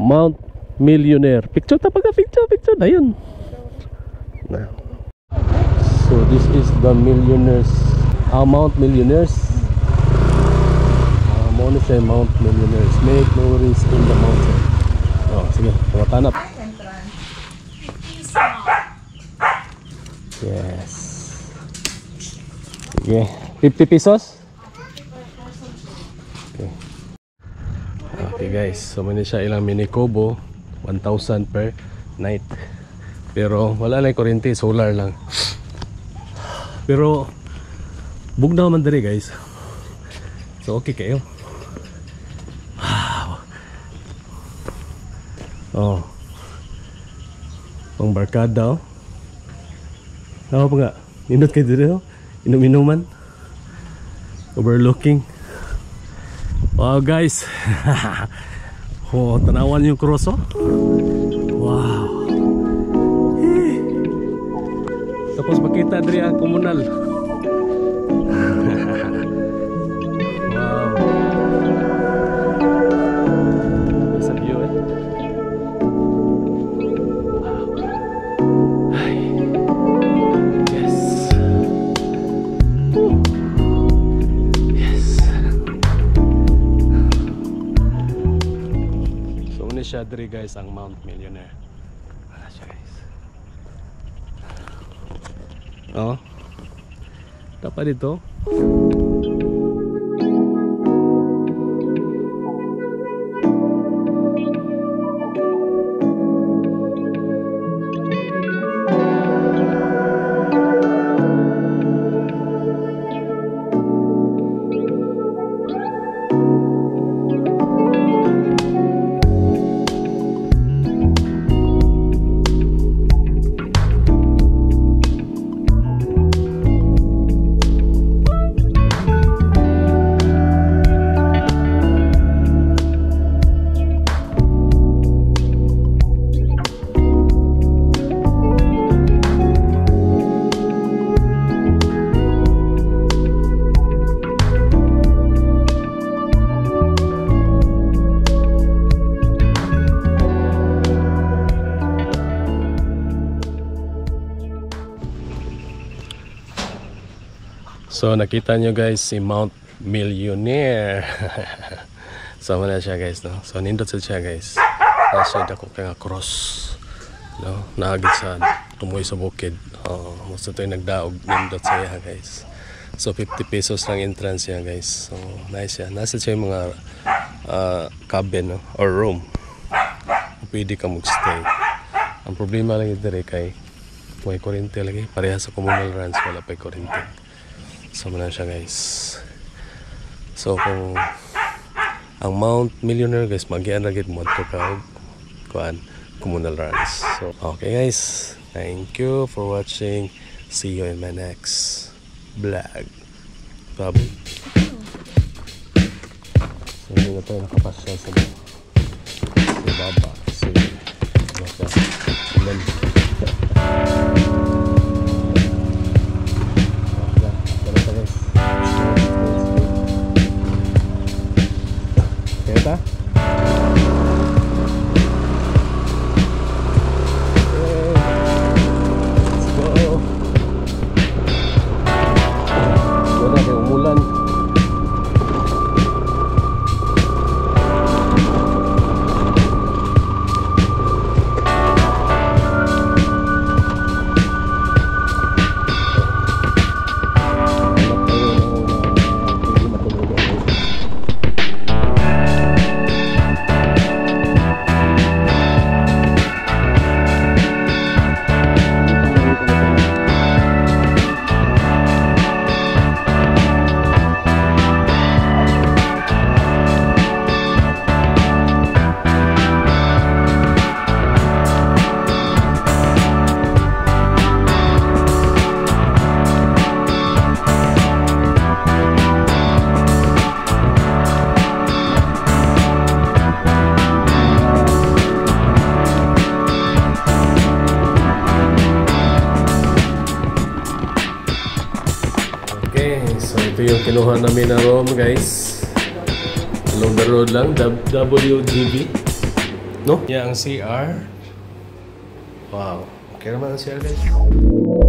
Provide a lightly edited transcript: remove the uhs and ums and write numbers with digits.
Mount Millionaire. Picture ta pagka picture na yun. So this is the Millionaires, Mount Millionaires. Muna siya Mount Millionaires. Make no risk in the mountain. Oh, sige, tumatanap. Yes. Sige, 50 pesos. Okay. Okay guys, so muna siya ilang mini kubo, 1,000 per night. Pero wala lang kuryente, solar lang. Pero bugnaw man diri guys. So okay kayo. Wow. Oh. Pang barkada oh. Ano pa nga? Nindot kayo dito oh. Inum-inuman. Overlooking. Wow guys. Oh, tanawan yung cross oh. Wow. Tapos makita diri ang komunal. Wow. Sa view eh. Wow. Ay. Yes. Woo. Yes. So una siya diri guys ang Mount Millionaire. Wala siya guys. Oh. Dapat dito. So nakita nyo guys si Mount Millionaire. Sama na siya guys no. So nindot siya guys. Nasa dako kay nga cross. No, naagid sa tumoy sa bukid. Most ito yung nagdaog nindot siya guys. So 50 pesos lang entrance siya guys. So nice siya. Nasa siya yung mga cabin no? Or room. Pwede ka mag-stay. Ang problema lang ito kay may kuryente lagi. Pareha sa communal runs wala pa kuryente. Sama na siya guys. So kung ang Mount Millionaire guys magian ra gid mo to ka kuan communal runs. So okay guys, thank you for watching. See you in my next vlog. Bye. So hindi na tayo nakapasya sa baba. So Kaya let's go. Wala na umulan. Ito yung kinuha namin na room guys. Along the road lang, WGB. No? Yeah, ang CR. Wow. Okay naman ang CR guys.